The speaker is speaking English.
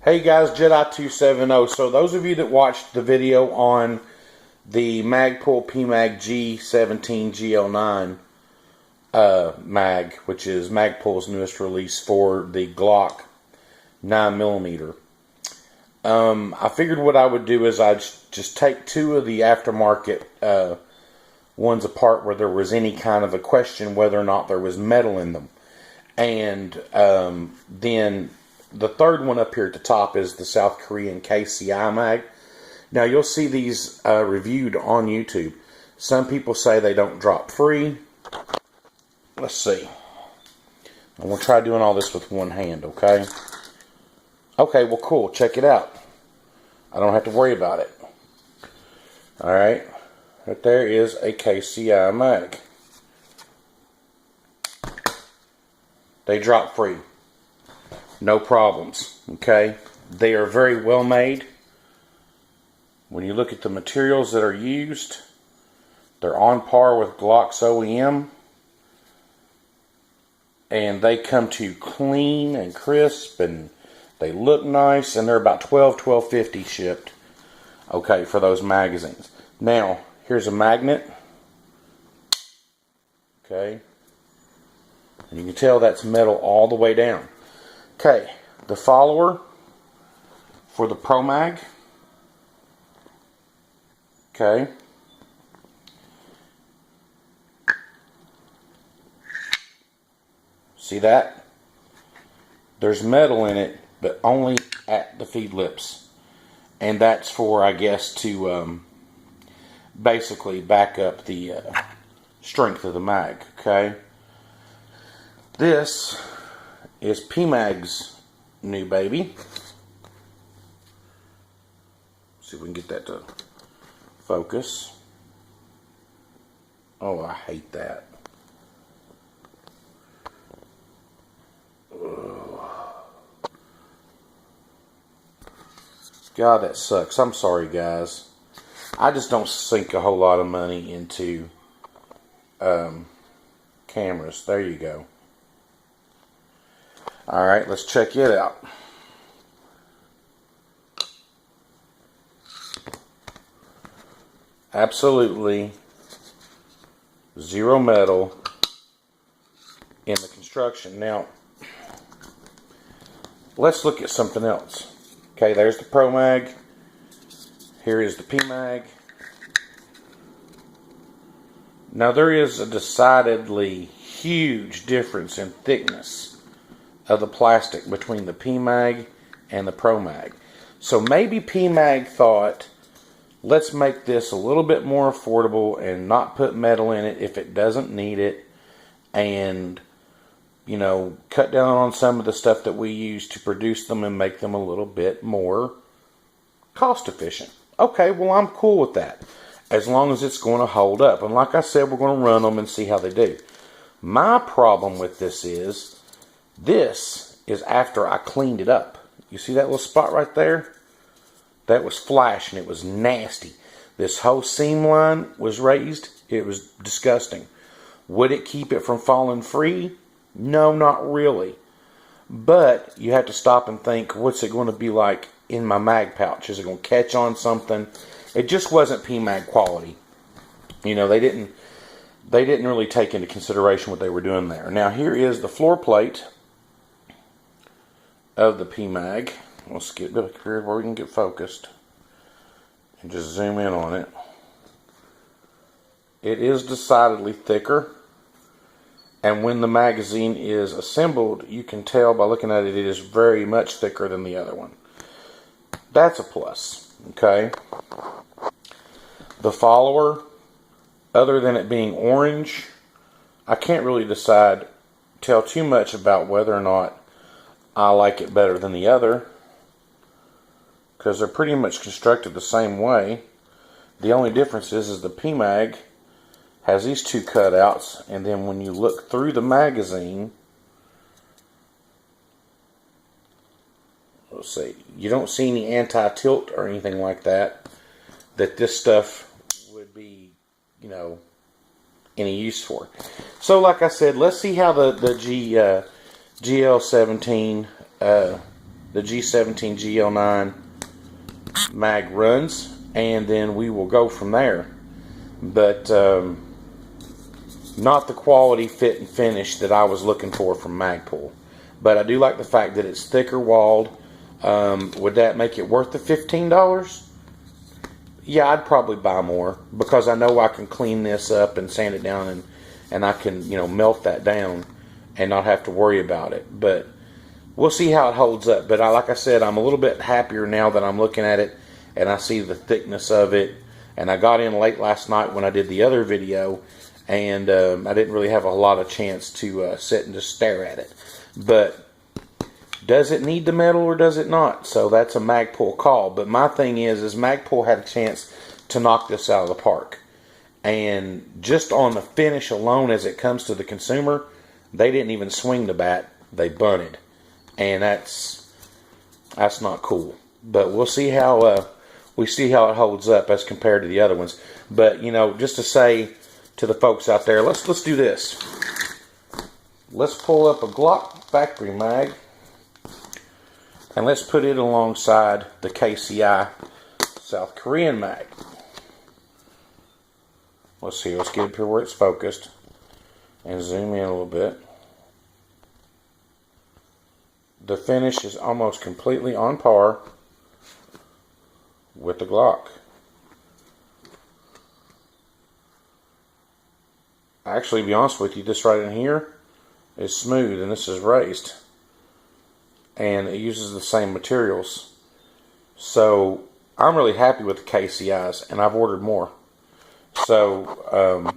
Hey guys, Jedi270. So those of you that watched the video on the Magpul PMAG G17 GL9 mag, which is Magpul's newest release for the Glock 9mm, I figured what I would do is I'd just take two of the aftermarket ones apart where there was any kind of a question whether or not there was metal in them. And then the third one up here at the top is the South Korean KCI mag. Now you'll see these reviewed on YouTube. Some people say they don't drop free. Let's see. I'm going to try doing all this with one hand, okay? Okay, well cool. Check it out. I don't have to worry about it. Alright. Right there is a KCI mag. They drop free. No problems, okay? They are very well made. When you look at the materials that are used, they're on par with Glocks OEM. And they come to clean and crisp, and they look nice, and they're about $12.50 shipped, okay, for those magazines. Now, here's a magnet, okay, and you can tell that's metal all the way down. Okay, the follower for the ProMag, okay, see that? There's metal in it, but only at the feed lips, and that's for, I guess, to basically back up the strength of the mag, okay? This is PMAG's new baby. See if we can get that to focus. Oh, I hate that. God, that sucks. I'm sorry, guys. I just don't sink a whole lot of money into cameras. There you go. Alright, let's check it out. Absolutely zero metal in the construction. Now, let's look at something else. Okay, there's the ProMag. Here is the PMAG. Now, there is a decidedly huge difference in thickness of the plastic between the PMAG and the ProMag. So maybe PMAG thought, let's make this a little bit more affordable and not put metal in it if it doesn't need it, and, you know, cut down on some of the stuff that we use to produce them and make them a little bit more cost efficient. Okay, well, I'm cool with that, as long as it's going to hold up. And like I said, we're going to run them and see how they do. My problem with this is after I cleaned it up. You see that little spot right there? That was flashing. It was nasty. This whole seam line was raised. It was disgusting. Would it keep it from falling free? No, not really. But you have to stop and think, what's it going to be like in my mag pouch? Is it going to catch on something? It just wasn't PMAG quality. You know, they didn't really take into consideration what they were doing there. Now, here is the floor plate of the PMAG. Let's get back here where we can get focused and just zoom in on it. It is decidedly thicker, and when the magazine is assembled, you can tell by looking at it, it is very much thicker than the other one. That's a plus, okay? The follower, other than it being orange, I can't really tell too much about whether or not I like it better than the other, because they're pretty much constructed the same way. The only difference is the PMAG has these two cutouts, and then when you look through the magazine, let's see, you don't see any anti-tilt or anything like that this stuff would be, you know, any use for. So like I said, let's see how the GL17 the G17 GL9 mag runs, and then we will go from there. But not the quality, fit, and finish that I was looking for from Magpul. But I do like the fact that it's thicker walled. Would that make it worth the $15? Yeah, I'd probably buy more, because I know I can clean this up and sand it down, and I can, you know, melt that down and not have to worry about it. But we'll see how it holds up. But like I said, I'm a little bit happier now that I'm looking at it and I see the thickness of it. And I got in late last night when I did the other video, and I didn't really have a lot of chance to sit and just stare at it. But does it need the metal or does it not? So that's a Magpul call. But my thing is Magpul had a chance to knock this out of the park. And just on the finish alone, as it comes to the consumer, they didn't even swing the bat. They bunted. And that's not cool. But we'll see how it holds up as compared to the other ones. But, you know, just to say to the folks out there, let's do this. Let's pull up a Glock factory mag, and let's put it alongside the KCI South Korean mag. Let's see, let's get up here where it's focused and zoom in a little bit. The finish is almost completely on par with the Glock. Actually, to be honest with you, this right in here is smooth and this is raised. And it uses the same materials. So I'm really happy with the KCIs, and I've ordered more. So